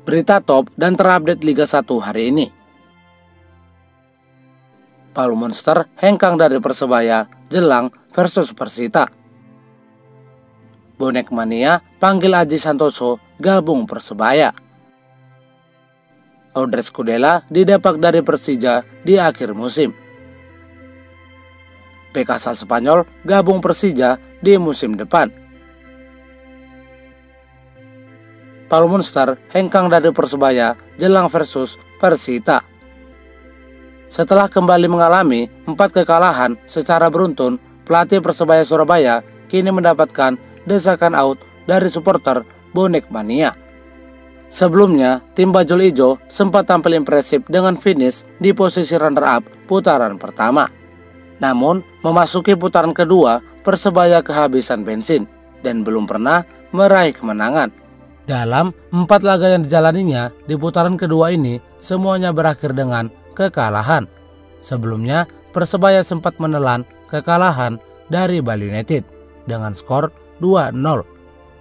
Berita top dan terupdate Liga 1 hari ini. Paul Monster hengkang dari Persebaya jelang versus Persita. Bonek Mania panggil Aji Santoso gabung Persebaya. Audrey Skudela didepak dari Persija di akhir musim. Bek asal Spanyol gabung Persija di musim depan. Paul Monster hengkang dari Persebaya jelang versus Persita. Setelah kembali mengalami 4 kekalahan secara beruntun, pelatih Persebaya Surabaya kini mendapatkan desakan out dari supporter Bonek Mania. Sebelumnya, tim Bajul Ijo sempat tampil impresif dengan finish di posisi runner-up putaran pertama. Namun, memasuki putaran kedua, Persebaya kehabisan bensin dan belum pernah meraih kemenangan. Dalam 4 laga yang dijalaninya di putaran kedua ini, semuanya berakhir dengan kekalahan. Sebelumnya, Persebaya sempat menelan kekalahan dari Bali United dengan skor 2-0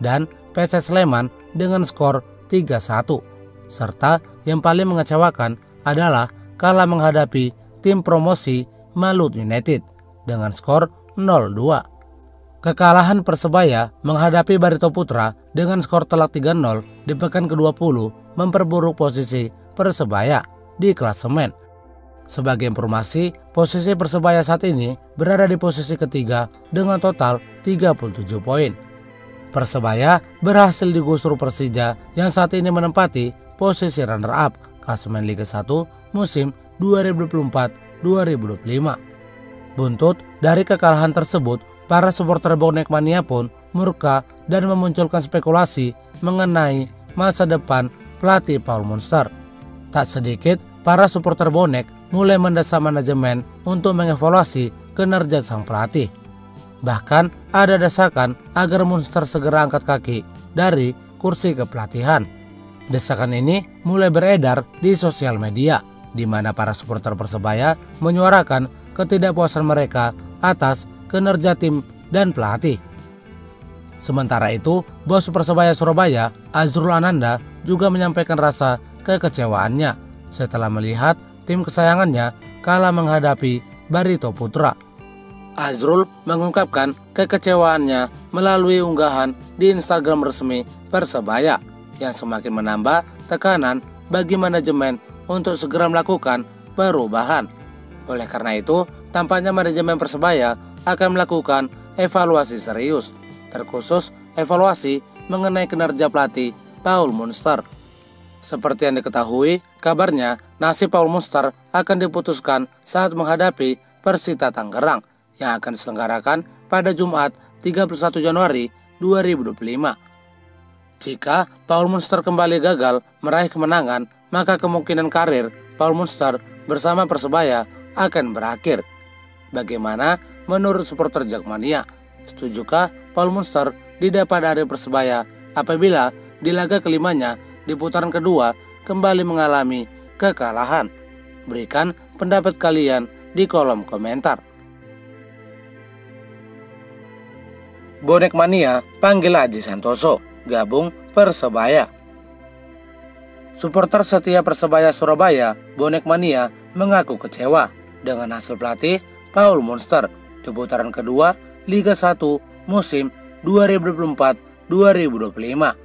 dan PSS Sleman dengan skor 3-1. Serta yang paling mengecewakan adalah kalah menghadapi tim promosi Malut United dengan skor 0-2. Kekalahan Persebaya menghadapi Barito Putra dengan skor telak 3-0 di pekan ke-20 memperburuk posisi Persebaya di klasemen. Sebagai informasi, posisi Persebaya saat ini berada di posisi ketiga dengan total 37 poin. Persebaya berhasil digusur Persija yang saat ini menempati posisi runner-up klasemen Liga 1 musim 2024-2025. Buntut dari kekalahan tersebut, para supporter Bonek Mania pun murka dan memunculkan spekulasi mengenai masa depan pelatih Paul Monster. Tak sedikit para supporter Bonek mulai mendesak manajemen untuk mengevaluasi kinerja sang pelatih. Bahkan ada desakan agar Monster segera angkat kaki dari kursi kepelatihan. Desakan ini mulai beredar di sosial media, di mana para supporter Persebaya menyuarakan ketidakpuasan mereka atas kinerja tim dan pelatih. Sementara itu, bos Persebaya Surabaya, Azrul Ananda, juga menyampaikan rasa kekecewaannya setelah melihat tim kesayangannya kalah menghadapi Barito Putra. Azrul mengungkapkan kekecewaannya melalui unggahan di Instagram resmi Persebaya yang semakin menambah tekanan bagi manajemen untuk segera melakukan perubahan. Oleh karena itu, tampaknya manajemen Persebaya akan melakukan evaluasi serius, terkhusus evaluasi mengenai kinerja pelatih Paul Monster. Seperti yang diketahui, kabarnya nasib Paul Monster akan diputuskan saat menghadapi Persita Tangerang yang akan diselenggarakan pada Jumat 31 Januari 2025. Jika Paul Monster kembali gagal meraih kemenangan, maka kemungkinan karir Paul Monster bersama Persebaya akan berakhir. Bagaimana menurut supporter Jakmania? Setujukah Paul Monster didapat dari Persebaya apabila di laga kelimanya di putaran kedua kembali mengalami kekalahan? Berikan pendapat kalian di kolom komentar. Bonek Mania panggil Aji Santoso gabung Persebaya. Supporter setia Persebaya Surabaya, Bonek Mania, mengaku kecewa dengan hasil pelatih Paul Monster di putaran kedua Liga 1 musim 2024-2025.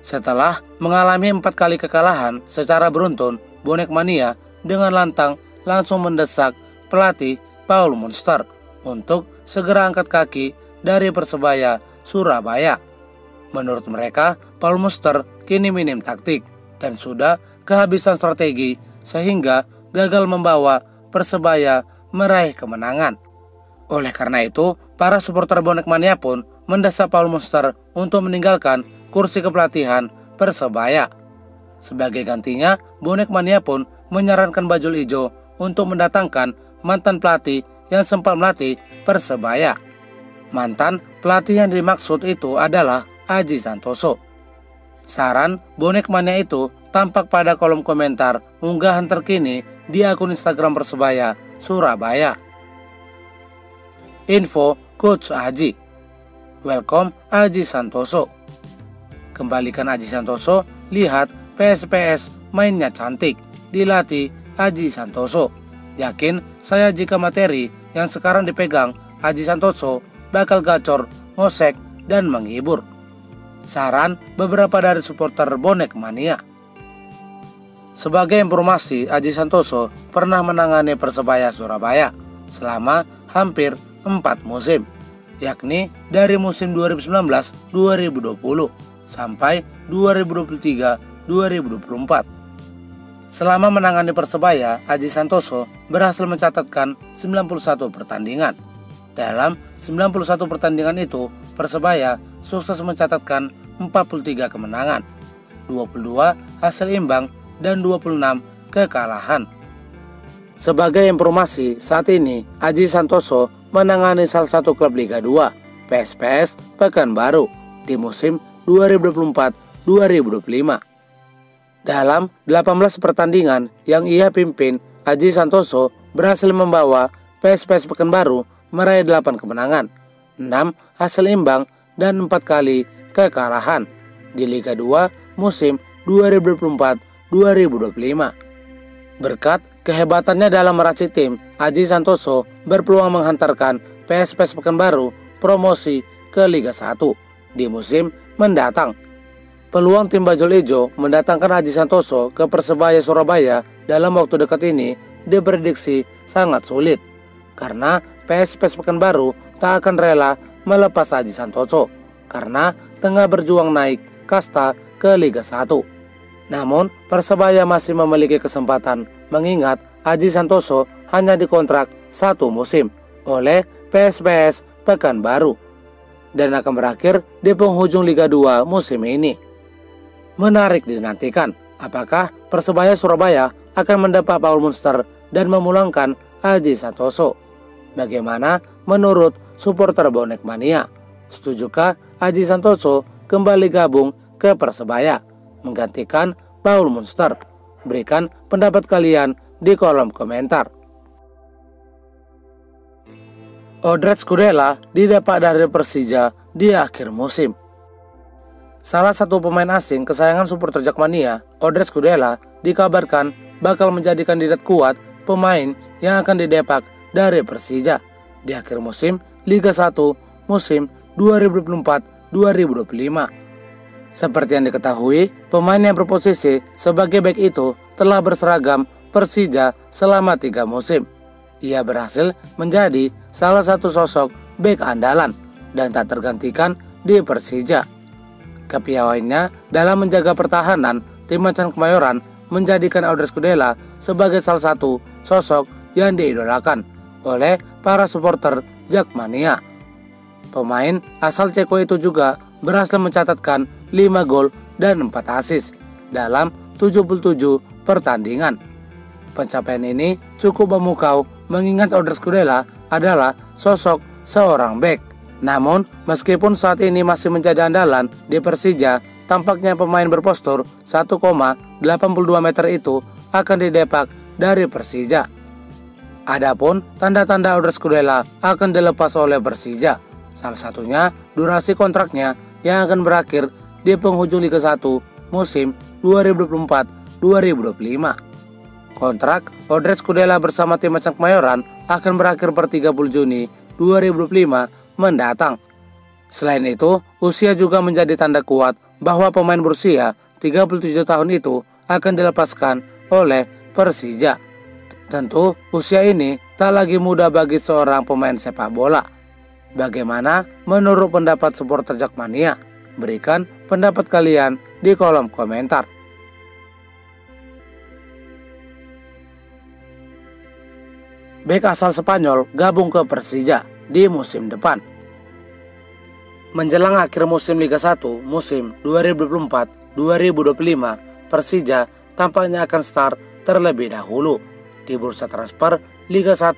Setelah mengalami 4 kali kekalahan secara beruntun, Bonek Mania dengan lantang langsung mendesak pelatih Paul Monster untuk segera angkat kaki dari Persebaya Surabaya. Menurut mereka, Paul Monster kini minim taktik dan sudah kehabisan strategi sehingga gagal membawa Persebaya meraih kemenangan. Oleh karena itu, para supporter Bonek Mania pun mendesak Paul Monster untuk meninggalkan kursi kepelatihan Persebaya. Sebagai gantinya, Bonek Mania pun menyarankan Bajul Ijo untuk mendatangkan mantan pelatih yang sempat melatih Persebaya. Mantan pelatih yang dimaksud itu adalah Aji Santoso. Saran Bonek Mania itu tampak pada kolom komentar unggahan terkini di akun Instagram Persebaya Surabaya. Info Coach Aji. Welcome Aji Santoso. Kembalikan Aji Santoso, lihat PSPS mainnya cantik, dilatih Aji Santoso. Yakin saya jika materi yang sekarang dipegang Aji Santoso bakal gacor, ngosek, dan menghibur. Saran beberapa dari supporter bonek mania. Sebagai informasi, Aji Santoso pernah menangani Persebaya Surabaya selama hampir 4 musim, yakni dari musim 2019-2020 sampai 2023-2024. Selama menangani Persebaya, Aji Santoso berhasil mencatatkan 91 pertandingan. Dalam 91 pertandingan itu, Persebaya sukses mencatatkan 43 kemenangan, 22 hasil imbang, dan 26 kekalahan. Sebagai informasi, saat ini Aji Santoso menangani salah satu klub Liga 2, PSPS Pekanbaru, di musim 2024-2025. Dalam 18 pertandingan yang ia pimpin, Aji Santoso berhasil membawa PSPS Pekanbaru meraih 8 kemenangan, 6 hasil imbang, dan 4 kali kekalahan di Liga 2 musim 2024-2025. Berkat kehebatannya dalam meracik tim, Aji Santoso berpeluang menghantarkan PSPS Pekanbaru promosi ke Liga 1 di musim mendatang. Peluang tim Bajul Ijo mendatangkan Aji Santoso ke Persebaya Surabaya dalam waktu dekat ini diprediksi sangat sulit, karena PSPS Pekanbaru tak akan rela melepas Aji Santoso karena tengah berjuang naik kasta ke Liga 1. Namun Persebaya masih memiliki kesempatan mengingat Aji Santoso hanya dikontrak 1 musim oleh PSPS Pekanbaru dan akan berakhir di penghujung Liga 2 musim ini. Menarik dinantikan apakah Persebaya Surabaya akan mendapat Paul Munster dan memulangkan Aji Santoso. Bagaimana menurut supporter bonek mania? Setujukah Aji Santoso kembali gabung ke Persebaya menggantikan Paul Munster? Berikan pendapat kalian di kolom komentar. Odret Skudela didapat dari Persija di akhir musim. Salah satu pemain asing kesayangan supporter Jakmania, Odret Skudela, dikabarkan bakal menjadi kandidat kuat pemain yang akan didepak dari Persija di akhir musim Liga 1 musim 2024-2025. Seperti yang diketahui, pemain yang berposisi sebagai bek itu telah berseragam Persija selama 3 musim. Ia berhasil menjadi salah satu sosok bek andalan dan tak tergantikan di Persija. Kepiawaiannya dalam menjaga pertahanan tim Macan Kemayoran menjadikan Odret Skudela sebagai salah satu sosok yang diidolakan oleh para supporter Jakmania. Pemain asal Ceko itu juga berhasil mencatatkan 5 gol dan 4 assist dalam 77 pertandingan. Pencapaian ini cukup memukau mengingat Odret Skudela adalah sosok seorang bek. Namun, meskipun saat ini masih menjadi andalan di Persija, tampaknya pemain berpostur 1,82 meter itu akan didepak dari Persija. Adapun tanda-tanda Odret Skudela akan dilepas oleh Persija. Salah satunya durasi kontraknya yang akan berakhir di penghujung Liga 1 musim 2024-2025. Kontrak Odret Skudela bersama tim Macan Kemayoran akan berakhir per 30 Juni 2025 mendatang. Selain itu, usia juga menjadi tanda kuat bahwa pemain berusia 37 tahun itu akan dilepaskan oleh Persija. Tentu usia ini tak lagi muda bagi seorang pemain sepak bola. Bagaimana menurut pendapat supporter Jakmania? Berikan pendapat kalian di kolom komentar. Bek asal Spanyol gabung ke Persija di musim depan. Menjelang akhir musim Liga 1 musim 2024-2025, Persija tampaknya akan start terlebih dahulu di bursa transfer Liga 1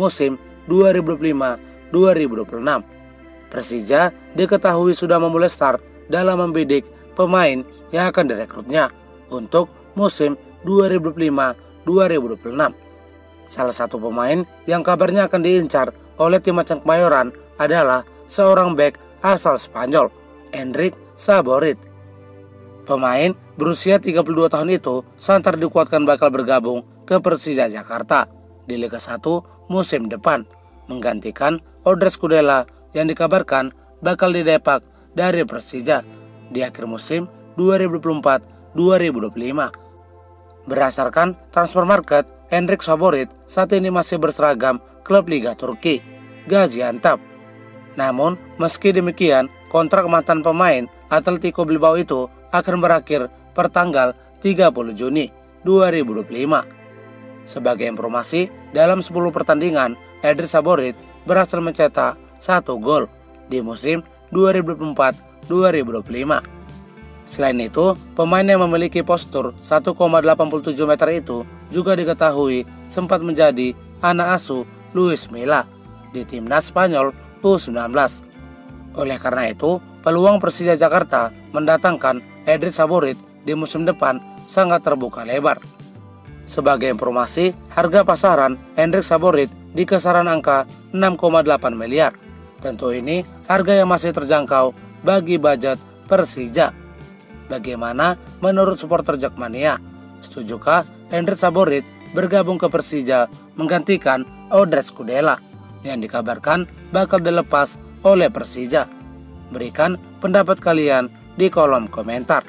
musim 2025-2026. Persija diketahui sudah memulai start dalam membidik pemain yang akan direkrutnya untuk musim 2025-2026. Salah satu pemain yang kabarnya akan diincar oleh tim Macan Kemayoran adalah seorang bek asal Spanyol, Enric Saborit. Pemain berusia 32 tahun itu santer dikuatkan bakal bergabung ke Persija Jakarta di Liga 1 musim depan, menggantikan Odres Kudela yang dikabarkan bakal didepak dari Persija di akhir musim 2024-2025. Berdasarkan transfer market, Endrik Saborit saat ini masih berseragam klub Liga Turki, Gaziantep. Namun, meski demikian, kontrak mantan pemain Atletico Bilbao itu akan berakhir pertanggal 30 Juni 2025. Sebagai informasi, dalam 10 pertandingan, Endrik Saborit berhasil mencetak 1 gol di musim 2024-2025. Selain itu, pemain yang memiliki postur 1,87 meter itu juga diketahui sempat menjadi anak asuh Luis Milla di timnas Spanyol U19. Oleh karena itu, peluang Persija Jakarta mendatangkan Endrik Saborit di musim depan sangat terbuka lebar. Sebagai informasi, harga pasaran Endrik Saborit di kisaran angka 6,8 miliar. Tentu ini harga yang masih terjangkau bagi budget Persija. Bagaimana menurut supporter Jakmania? Setujukah Endrik Saborit bergabung ke Persija menggantikan Odres Kudela yang dikabarkan bakal dilepas oleh Persija? Berikan pendapat kalian di kolom komentar.